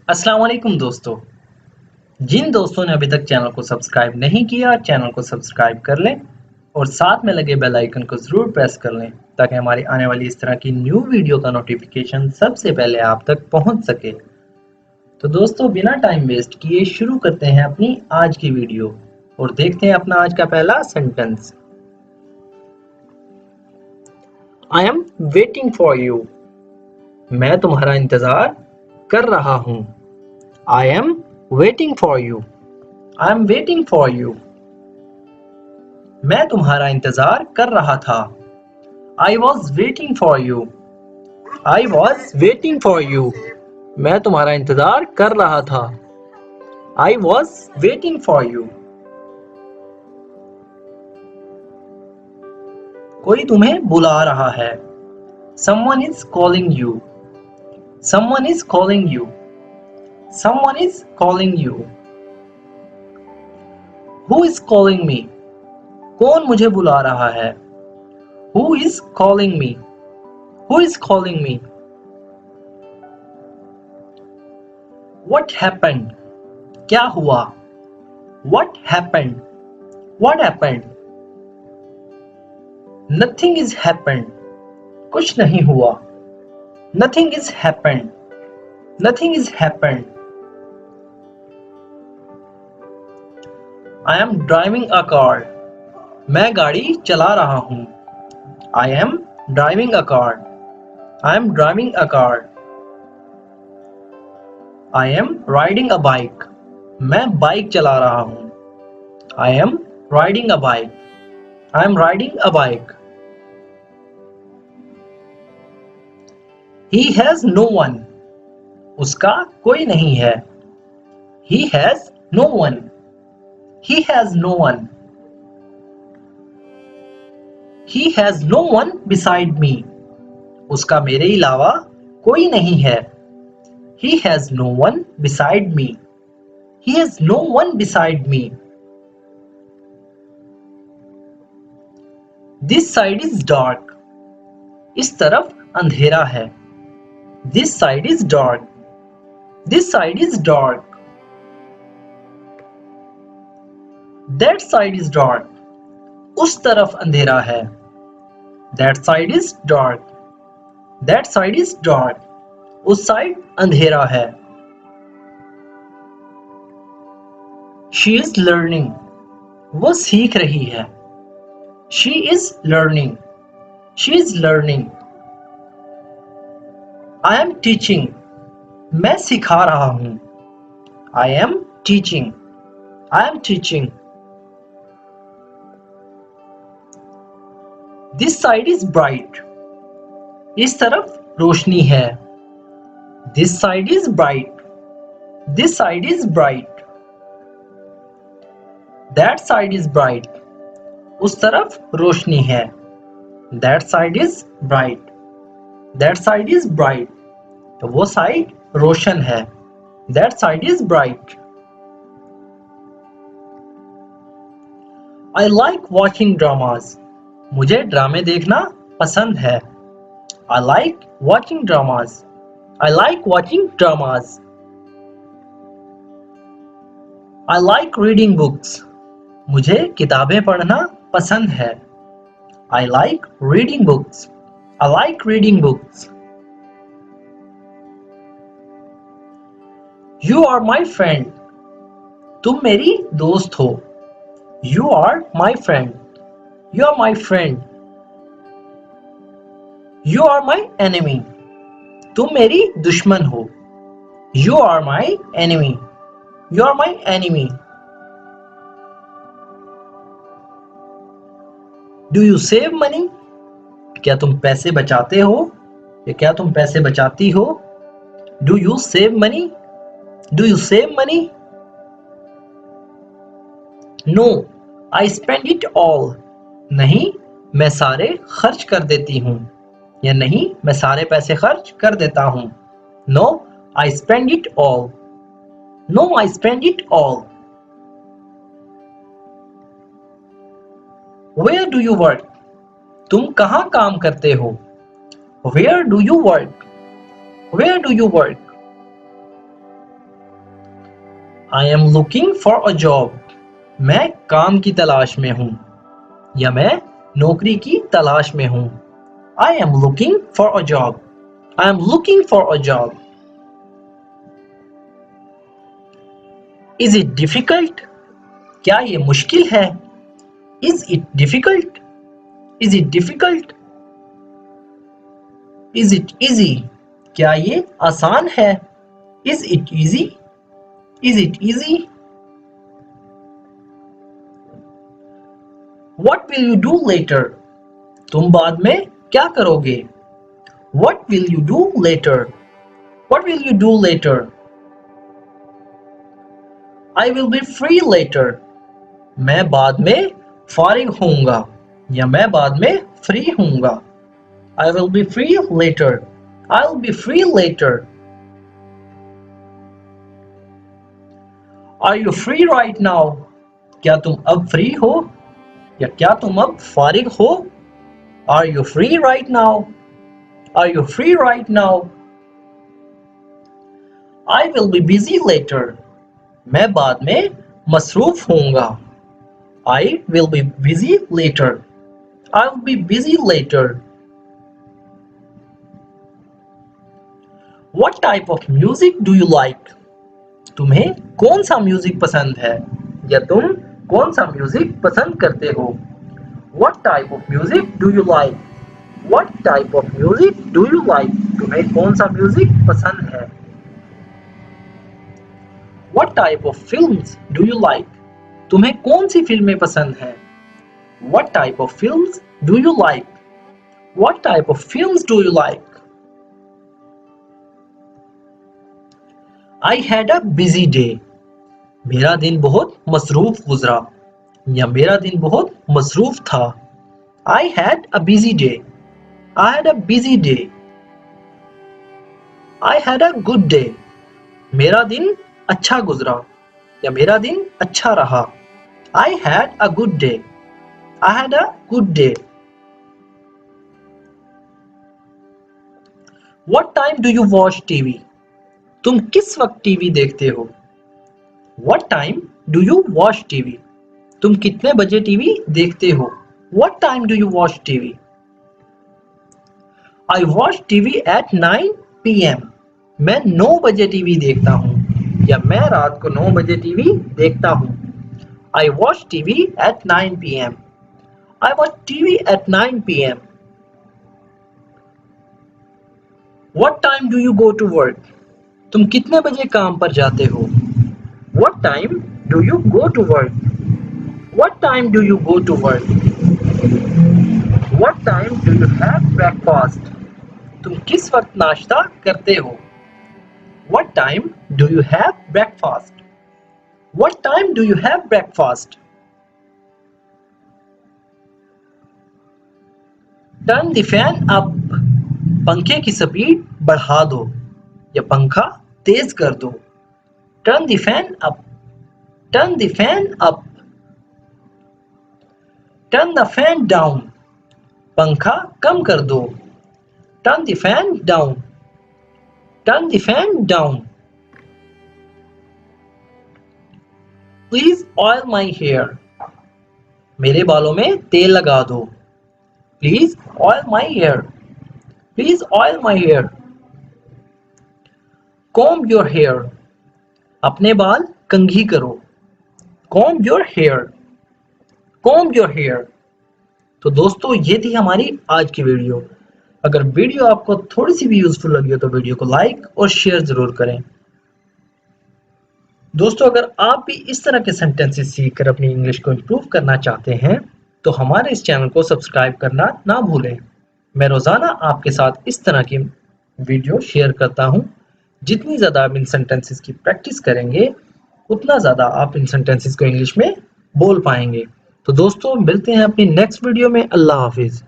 अस्सलाम वालेकुम दोस्तों। जिन दोस्तों ने अभी तक चैनल को सब्सक्राइब नहीं किया, चैनल को सब्सक्राइब कर लें और साथ में लगे बेल आइकन को ज़रूर प्रेस कर लें ताकि हमारी आने वाली इस तरह की न्यू वीडियो का नोटिफिकेशन सबसे पहले आप तक पहुंच सके। तो दोस्तों बिना टाइम वेस्ट किए शुरू करते हैं अपनी आज की वीडियो और देखते हैं अपना आज का पहला sentence. I am waiting for you. मैं तुम्हारा इंतजार कर रहा हूँ। I am waiting for you. I am waiting for you. मैं तुम्हारा इंतजार कर रहा था। I was waiting for you. I was waiting for you. मैं तुम्हारा इंतजार कर रहा था। I was waiting for you. कोई तुम्हें बुला रहा है। Someone is calling you. Someone is calling you. Someone is calling you. Who is calling me? कौन मुझे बुला रहा है? Who is calling me? Who is calling me? What happened? क्या हुआ? What happened? What happened? Nothing is happened. कुछ नहीं हुआ. Nothing is happened. Nothing is happened. I am driving a car. मैं गाड़ी चला रहा हूँ. I am driving a car. I am driving a car. I am riding a bike. मैं bike चला रहा हूँ. I am riding a bike. I am riding a bike. He has no one. उसका कोई नहीं है. He has no one. He has no one. He has no one beside me. उसका मेरे अलावा कोई नहीं है. He has no one beside me. He has no one beside me. This side is dark. इस तरफ अंधेरा है. This side is dark. This side is dark. That side is dark. उस तरफ अंधेरा है. That side is dark. That side is dark. उस side अंधेरा है. She is learning. वो सीख रही है. She is learning. She is learning. I am teaching. मैं सिखा रहा हूँ. I am teaching. I am teaching. This side is bright. इस तरफ रोशनी है. This side is bright. This side is bright. That side is bright. उस तरफ रोशनी है. That side is bright. That side is bright. तो वो साइड रोशन है. That side is bright. I like watching dramas. मुझे ड्रामे देखना पसंद है. I like watching dramas. I like watching dramas. I like reading books. मुझे किताबें पढ़ना पसंद है. I like reading books. I like reading books. You are my friend. तुम मेरी दोस्त हो. You are my friend. You are my friend. You are my enemy. तुम मेरी दुश्मन हो. You are my enemy. You are my enemy. Do you save money? क्या तुम पैसे बचाते हो? या क्या तुम पैसे बचाती हो? Do you save money? Do you save money? No, I spend it all. नहीं, मैं सारे खर्च कर देती हूँ. या नहीं, मैं सारे पैसे खर्च कर देता हूँ. No, I spend it all. No, I spend it all. Where do you work? तुम कहाँ काम करते हो? Where do you work? Where do you work? I am looking for a job. मैं काम की तलाश में हूँ या मैं नौकरी की तलाश में हूँ. I am looking for a job. I am looking for a job. Is it difficult? क्या ये मुश्किल है? Is it difficult? Is it difficult? Is it easy? क्या ये आसान है? Is it easy? Is it easy? What will you do later? तुम बाद में क्या करोगे? What will you do later? What will you do later? I will be free later. मैं बाद में फारिग होऊंगा या मैं बाद में फ्री होऊंगा. I will be free later. I'll be free later. Are you free right now? क्या तुम अब फ्री हो या क्या तुम अब फारिग हो? Are you free right now? Are you free right now? I will be busy later. मैं बाद में मसरूफ होऊंगा. I will be busy later. I'll be busy later. What type of music do you like? तुम्हें कौन सा music पसंद है या तुम कौन सा म्यूजिक पसंद करते हो? What type of music do you like? What type of music do you like? तुम्हें कौन सा म्यूजिक पसंद है? What type of films do you like? तुम्हें कौन सी फिल्में पसंद हैं? What type of films do you like? What type of films do you like? I had a busy day. मेरा दिन बहुत मसरूफ गुजरा या मेरा दिन बहुत मसरूफ था. I had a busy day. I had a busy day. I had a good day. मेरा दिन अच्छा गुजरा या मेरा दिन अच्छा रहा. I had a good day. I had a good day. What time do you watch TV? तुम किस वक्त टीवी देखते हो? What time do you watch TV? तुम कितने बजे टीवी देखते हो? What time do you watch TV? I watch TV at 9 p.m. मैं 9 बजे टीवी देखता हूँ या मैं रात को 9 बजे टीवी देखता हूँ. I watch TV at 9 p.m. I watch TV at 9 p.m. What time do you go to work? तुम कितने बजे काम पर जाते हो? What time do you go to work? What time do you go to work? What time do you have breakfast? तुम किस वक्त नाश्ता करते हो? What time do you have breakfast? What time do you have breakfast? Turn the fan up. पंखे की speed बढ़ा दो या पंखा तेज कर दो. Turn the fan up. Turn the fan up. Turn the fan down. पंखा कम कर दो. Turn the fan down. Turn the fan down. Please oil my hair. मेरे बालों में तेल लगा दो. Please oil my hair. Please oil my hair. Comb your hair. अपने बाल कंघी करो. Comb your hair. Comb your hair. तो दोस्तों ये थी हमारी आज की वीडियो. अगर वीडियो आपको थोड़ी सी भी यूजफुल लगी हो तो वीडियो को लाइक और शेयर जरूर करें. दोस्तों अगर आप भी इस तरह के सेंटेंसेस सीखकर अपनी इंग्लिश को इम्प्रूव करना चाहते हैं तो हमारे इस चैनल को सब्सक्राइब करना ना भूलें. मैं रोजाना आपके साथ इस तरह की वीडियो शेयर करता हूं. जितनी ज़्यादा आप इन सेंटेंसेस की प्रैक्टिस करेंगे उतना ज़्यादा आप इन सेंटेंसेस को इंग्लिश में बोल पाएंगे. तो दोस्तों मिलते हैं अपनी नेक्स्ट वीडियो में. अल्लाह हाफिज़.